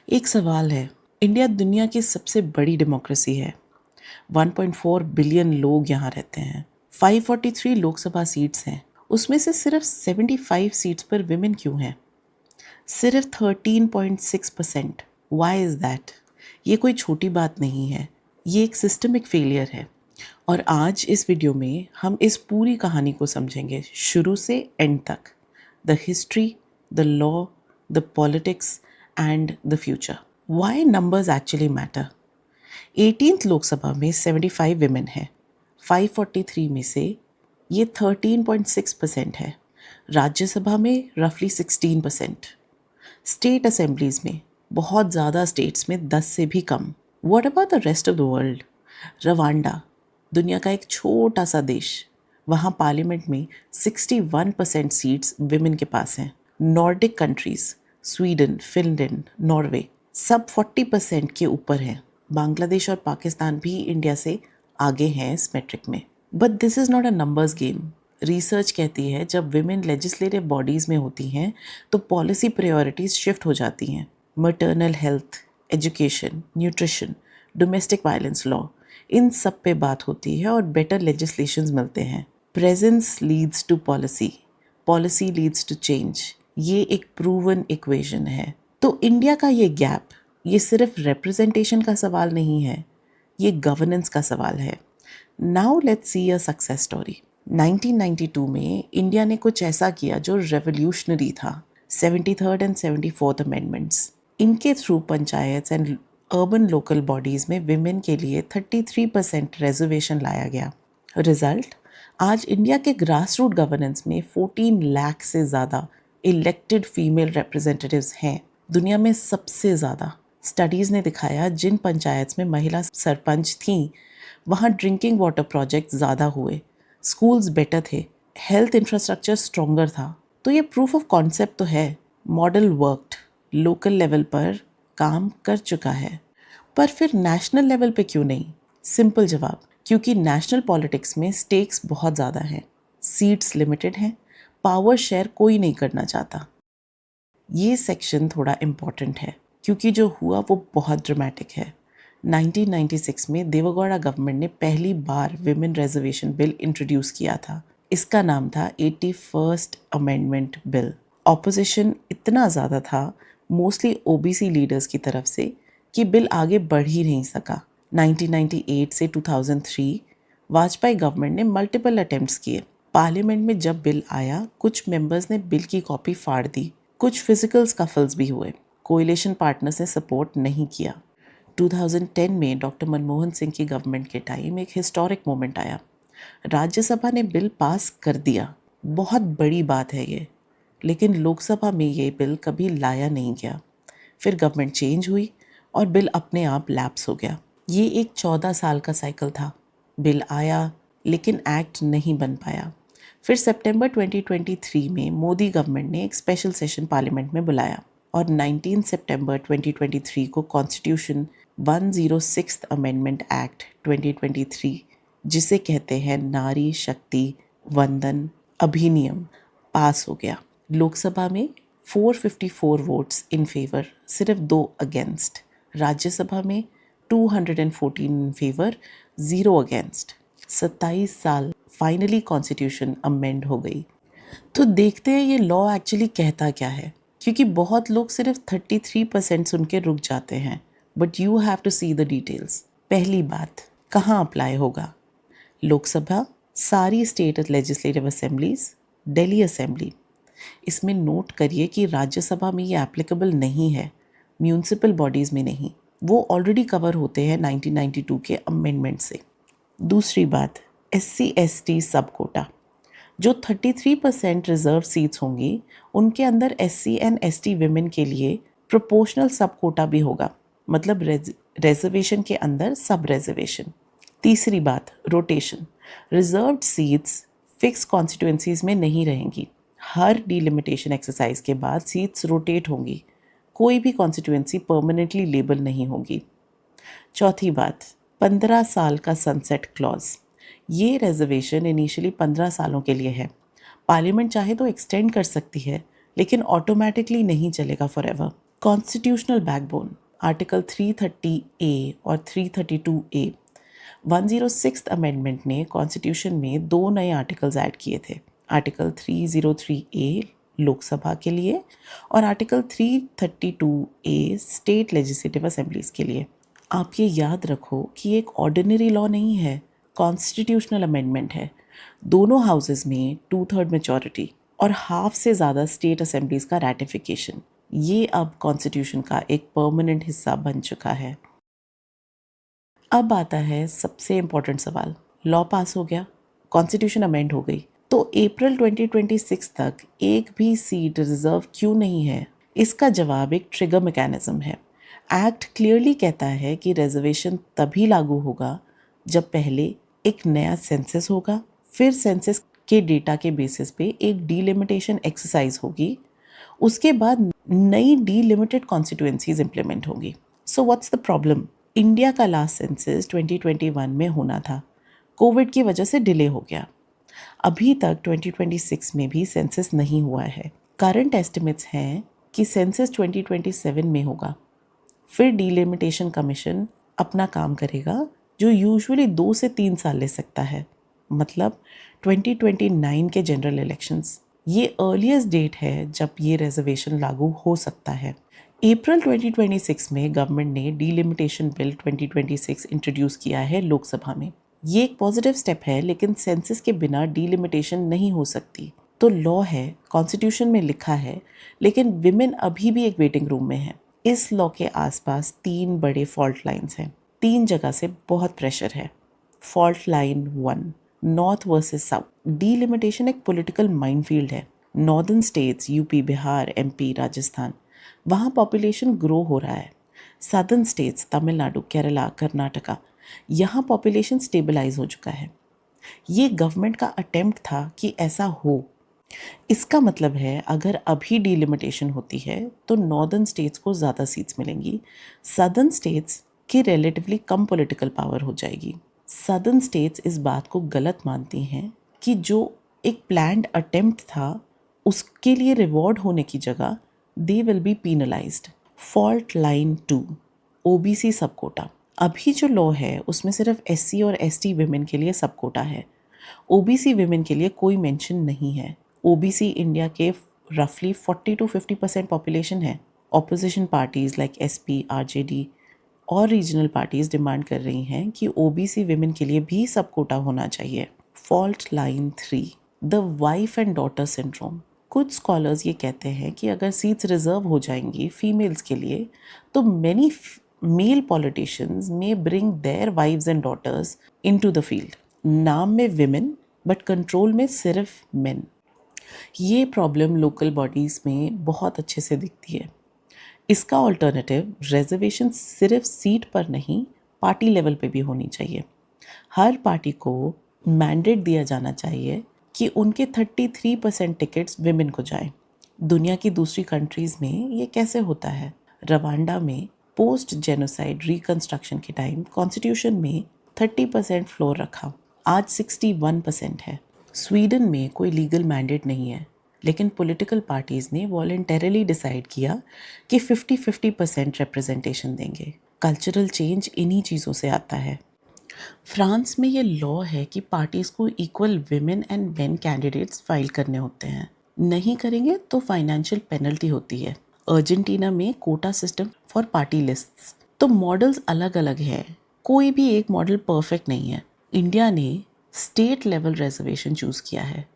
एक सवाल है। इंडिया दुनिया की सबसे बड़ी डेमोक्रेसी है। 1.4 बिलियन लोग यहाँ रहते हैं। 543 लोकसभा सीट्स हैं। उसमें से सिर्फ 75 सीट्स पर विमेन क्यों हैं? सिर्फ 13.6%। Why is that? ये कोई छोटी बात नहीं है। ये एक सिस्टमिक फेलियर है। और आज इस वीडियो में हम इस पूरी कहानी को समझेंगे, शुरू से एंड तक। The history, the law, the politics and the future. Why numbers actually matter. 18th Lok Sabha में 75 विमेन है। 543 में से ये 13.6% है। राज्यसभा में रफली 16%। स्टेट असेंबलीज में बहुत ज़्यादा स्टेट्स में 10 से भी कम। What about the rest of the world? Rwanda, दुनिया का एक छोटा सा देश, वहाँ पार्लियामेंट में 61% सीट्स विमेन के पास हैं। Nordic countries, Sweden, Finland, Norway, सब 40% के ऊपर हैं। बांग्लादेश और पाकिस्तान भी इंडिया से आगे हैं इस मैट्रिक में। But this is not a numbers game. Research कहती है जब विमेन लेजिस्लेटिव बॉडीज़ में होती हैं तो पॉलिसी प्रायोरिटीज़ शिफ्ट हो जाती हैं। Maternal health, education, nutrition, domestic violence law, इन सब पे बात होती है और बेटर लेजिस्लेशंस मिलते हैं। Presence leads to policy, policy leads to change. ये एक प्रूवन इक्वेशन है। तो इंडिया का ये गैप, ये सिर्फ रिप्रेजेंटेशन का सवाल नहीं है, ये गवर्नेंस का सवाल है। Now let's see a success story. 1992 में इंडिया ने कुछ ऐसा किया जो रेवोल्यूशनरी था। 73rd एंड 74th अमेंडमेंट्स, इनके through panchayat and urban local bodies में विमेन के लिए 33% रिजर्वेशन लाया गया। रिजल्ट, आज इंडिया के ग्रास रूट गवर्नेंस में 14 लाख से ज़्यादा इलेक्टेड फीमेल रिप्रेजेंटेटिव्स हैं, दुनिया में सबसे ज़्यादा। स्टडीज़ ने दिखाया जिन पंचायत में महिला सरपंच थीं वहाँ ड्रिंकिंग वाटर प्रोजेक्ट ज़्यादा हुए, स्कूल्स बेटर थे, हेल्थ इंफ्रास्ट्रक्चर स्ट्रॉन्गर था। तो ये प्रूफ ऑफ कॉन्सेप्ट तो है। मॉडल वर्कड, लोकल लेवल पर काम कर चुका है। पर फिर नेशनल लेवल पे क्यों नहीं? सिंपल जवाब, क्योंकि नेशनल पॉलिटिक्स में स्टेक्स बहुत ज़्यादा हैं, सीट्स लिमिटेड हैं, पावर शेयर कोई नहीं करना चाहता। ये सेक्शन थोड़ा इम्पॉर्टेंट है क्योंकि जो हुआ वो बहुत ड्रामेटिक है। 1996 में देवेगौड़ा गवर्नमेंट ने पहली बार विमेन रिजर्वेशन बिल इंट्रोड्यूस किया था। इसका नाम था 81st अमेंडमेंट बिल। ऑपोजिशन इतना ज़्यादा था, मोस्टली ओबीसी लीडर्स की तरफ से, कि बिल आगे बढ़ ही नहीं सका। 1998 से 2003 वाजपेयी गवर्नमेंट ने मल्टीपल अटेम्प्ट्स किए। पार्लियामेंट में जब बिल आया, कुछ मेंबर्स ने बिल की कॉपी फाड़ दी, कुछ फिजिकल स्कफल्स भी हुए। कोएलिशन पार्टनर्स ने सपोर्ट नहीं किया। 2010 में डॉक्टर मनमोहन सिंह की गवर्नमेंट के टाइम एक हिस्टोरिक मोमेंट आया। राज्यसभा ने बिल पास कर दिया, बहुत बड़ी बात है ये, लेकिन लोकसभा में ये बिल कभी लाया नहीं गया। फिर गवर्नमेंट चेंज हुई और बिल अपने आप लैप्स हो गया। ये एक 14 साल का साइकिल था। बिल आया लेकिन एक्ट नहीं बन पाया। फिर सितंबर 2023 में मोदी गवर्नमेंट ने एक स्पेशल सेशन पार्लियामेंट में बुलाया और 19 सितंबर 2023 को कॉन्स्टिट्यूशन 106th अमेंडमेंट एक्ट 2023, जिसे कहते हैं नारी शक्ति वंदन अधिनियम, पास हो गया। लोकसभा में 454 वोट्स इन फेवर, सिर्फ 2 अगेंस्ट। राज्यसभा में 214 इन फेवर, 0 अगेंस्ट। 27 साल, फाइनली कॉन्स्टिट्यूशन अमेंड हो गई। तो देखते हैं ये लॉ एक्चुअली कहता क्या है, क्योंकि बहुत लोग सिर्फ 33% सुन के रुक जाते हैं। But you have to see the details. पहली बात, कहाँ अप्लाई होगा? लोकसभा, सारी state legislative assemblies, Delhi assembly. इसमें नोट करिए कि राज्यसभा में ये एप्लीकेबल नहीं है, म्यूनिसिपल बॉडीज़ में नहीं, वो ऑलरेडी कवर होते हैं 1992 के अमेंडमेंट से। दूसरी बात, SC/ST सब कोटा, जो 33% रिजर्व सीट्स होंगी उनके अंदर SC एंड ST विमेन के लिए प्रोपोर्शनल सब कोटा भी होगा, मतलब रिजर्वेशन के अंदर सब रिजर्वेशन। तीसरी बात, rotation, reserved seats fix constituencies में नहीं रहेंगी। हर डिलिमिटेशन एक्सरसाइज के बाद सीट्स रोटेट होंगी, कोई भी कॉन्स्टिट्यूएंसी परमानेंटली लेबल नहीं होगी। चौथी बात, 15 साल का सनसेट क्लॉज। ये रिजर्वेशन इनिशियली 15 सालों के लिए है। पार्लियामेंट चाहे तो एक्सटेंड कर सकती है, लेकिन ऑटोमेटिकली नहीं चलेगा forever. Constitutional backbone article 330A और 332A 106th अमेंडमेंट ने कॉन्स्टिट्यूशन में दो नए आर्टिकल्स ऐड किए थे। आर्टिकल 303A लोकसभा के लिए और article 332A state legislative assemblies के लिए। आप ये याद रखो कि ये एक ऑर्डिनरी लॉ नहीं है, कॉन्स्टिट्यूशनल अमेंडमेंट है। दोनों हाउसेस में 2/3 मेजॉरिटी और हाफ से ज़्यादा स्टेट असेंबलीज का रैटिफिकेशन, ये अब कॉन्स्टिट्यूशन का एक परमानेंट हिस्सा बन चुका है। अब आता है सबसे इम्पोर्टेंट सवाल, लॉ पास हो गया, कॉन्स्टिट्यूशन अमेंड हो गई, तो अप्रैल 2026 तक एक भी सीट रिजर्व क्यों नहीं है? इसका जवाब एक ट्रिगर मैकेनिज्म है। एक्ट क्लियरली कहता है कि रिजर्वेशन तभी लागू होगा जब पहले एक नया सेंसस होगा, फिर सेंसस के डेटा के बेसिस पे एक डीलिमिटेशन एक्सरसाइज होगी, उसके बाद नई डीलिमिटेड कॉन्स्टिट्यूएंसीज इंप्लीमेंट होंगी। So what's the problem? India का लास्ट सेंसस 2021 में होना था, कोविड की वजह से डिले हो गया। अभी तक 2026 में भी सेंसस नहीं हुआ है। करंट एस्टिमेट्स हैं कि सेंसस 2027 में होगा। फिर डीलिमिटेशन कमीशन अपना काम करेगा, जो यूजुअली 2 से 3 साल ले सकता है, मतलब 2029 के जनरल इलेक्शंस। ये अर्लीस्ट डेट है जब ये रिजर्वेशन लागू हो सकता है। अप्रैल 2026 में गवर्नमेंट ने डीलिमिटेशन बिल 2026 इंट्रोड्यूस किया है लोकसभा में। ये एक पॉजिटिव स्टेप है, लेकिन सेंसस के बिना डीलिमिटेशन नहीं हो सकती। तो लॉ है, कॉन्स्टिट्यूशन में लिखा है, लेकिन विमेन अभी भी एक वेटिंग रूम में है। इस लॉ के आसपास 3 बड़े फॉल्ट लाइंस हैं। 3 जगह से बहुत प्रेशर है। Fault line 1, north versus south. Delimitation एक पॉलिटिकल माइनफील्ड है। Northern states UP, Bihar, MP, Rajasthan, वहाँ पॉपुलेशन ग्रो हो रहा है। सदर्न स्टेट्स तमिलनाडु, केरला, कर्नाटका, यहाँ पॉपुलेशन स्टेबलाइज हो चुका है। ये गवर्नमेंट का अटेम्प्ट था कि ऐसा हो। इसका मतलब है अगर अभी डीलिमिटेशन होती है तो नॉर्दर्न स्टेट्स को ज़्यादा सीट्स मिलेंगी, सदर्न स्टेट्स की रिलेटिवली कम पॉलिटिकल पावर हो जाएगी। सदर्न स्टेट्स इस बात को गलत मानती हैं कि जो एक प्लान्ड अटेम्प्ट था उसके लिए रिवॉर्ड होने की जगह they will be penalized. Fault line 2, OBC sub Kota. अभी जो लॉ है उसमें सिर्फ SC और ST विमेन के लिए सब कोटा है। OBC विमेन के लिए कोई मेंशन नहीं है। OBC इंडिया के रफली 40 to 50% पॉपुलेशन है। Opposition parties like SP, RJD और रीजनल पार्टीज डिमांड कर रही हैं कि OBC विमेन के लिए भी सब कोटा होना चाहिए। Fault line 3, the wife and daughter syndrome. कुछ स्कॉलर्स ये कहते हैं कि अगर सीट्स रिजर्व हो जाएंगी फीमेल्स के लिए तो many male politicians may bring their wives and daughters into the field. नाम में विमेन बट कंट्रोल में सिर्फ मेन। ये प्रॉब्लम लोकल बॉडीज़ में बहुत अच्छे से दिखती है। इसका ऑल्टरनेटिव रिजर्वेशन सिर्फ सीट पर नहीं, पार्टी लेवल पे भी होनी चाहिए। हर पार्टी को मैंडेट दिया जाना चाहिए कि उनके 33% टिकट्स विमेन को जाएं। दुनिया की दूसरी कंट्रीज़ में ये कैसे होता है? रवांडा में पोस्ट जेनोसाइड रिकंस्ट्रक्शन के टाइम कॉन्स्टिट्यूशन में 30% फ्लोर रखा, आज 61% है। स्वीडन में कोई लीगल मैंडेट नहीं है, लेकिन पॉलिटिकल पार्टीज़ ने वॉलंटरली डिसाइड किया कि 50-50% रिप्रेजेंटेशन देंगे। कल्चरल चेंज इन्हीं चीज़ों से आता है। फ्रांस में ये लॉ है कि पार्टीज को equal women and main candidates file करने होते हैं, नहीं करेंगे तो फाइनेंशियल पेनल्टी होती है। अर्जेंटीना में quota system for party lists. तो मॉडल्स अलग अलग हैं, कोई भी एक मॉडल परफेक्ट नहीं है। इंडिया ने स्टेट लेवल रिजर्वेशन चूज किया है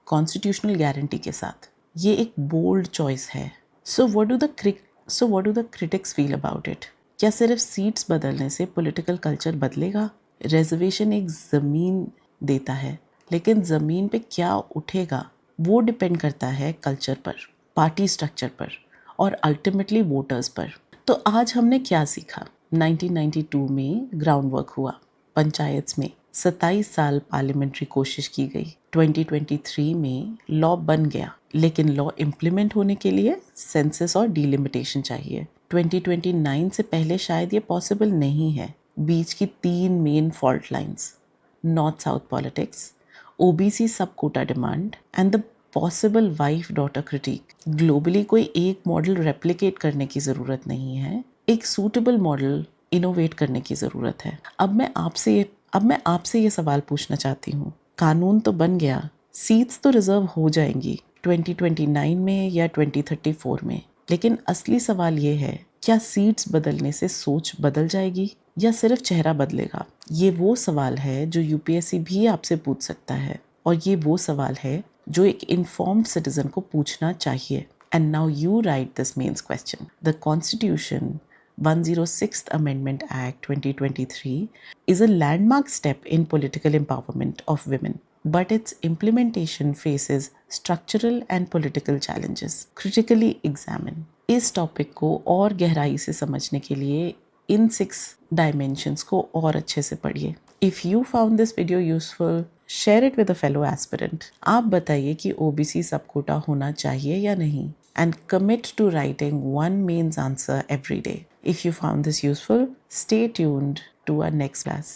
कॉन्स्टिट्यूशनल गारंटी के साथ। ये एक बोल्ड चॉइस है। So what do the critics feel about it? क्या सिर्फ सीट्स बदलने से पॉलिटिकल कल्चर बदलेगा? रिजर्वेशन एक ज़मीन देता है, लेकिन ज़मीन पे क्या उठेगा वो डिपेंड करता है कल्चर पर, पार्टी स्ट्रक्चर पर और अल्टीमेटली वोटर्स पर। तो आज हमने क्या सीखा? 1992 में ग्राउंड वर्क हुआ, पंचायत में 27 साल पार्लियामेंट्री कोशिश की गई, 2023 में लॉ बन गया, लेकिन लॉ इम्प्लीमेंट होने के लिए सेंसस और डीलिमिटेशन चाहिए। 2029 से पहले शायद ये पॉसिबल नहीं है। बीच की 3 main fault lines, north south politics, OBC sub quota demand and the possible wife daughter critic. Globally कोई एक मॉडल रेप्लिकेट करने की ज़रूरत नहीं है, एक सूटेबल मॉडल इनोवेट करने की ज़रूरत है। अब मैं आपसे ये सवाल पूछना चाहती हूँ, कानून तो बन गया, सीट्स तो रिजर्व हो जाएंगी 2029 में या 2034 में, लेकिन असली सवाल ये है, क्या सीट्स बदलने से सोच बदल जाएगी या सिर्फ चेहरा बदलेगा? ये वो सवाल है जो यूपीएससी भी आपसे पूछ सकता है, और ये वो सवाल है जो एक इन्फॉर्म्ड सिटीजन को पूछना चाहिए। And now you write this mains question. The constitution 106th Amendment Act 2023 is a landmark step in political empowerment of women, but its implementation faces structural and political challenges. Critically examine. इस topic को और गहराई से समझने के लिए इन 6 dimensions को और अच्छे से पढ़िए। If you found this video useful, share it with a fellow aspirant. आप बताइए कि ओबीसी सब कोटा होना चाहिए या नहीं, and commit to writing one mains answer every day. If you found this useful, stay tuned to our next class.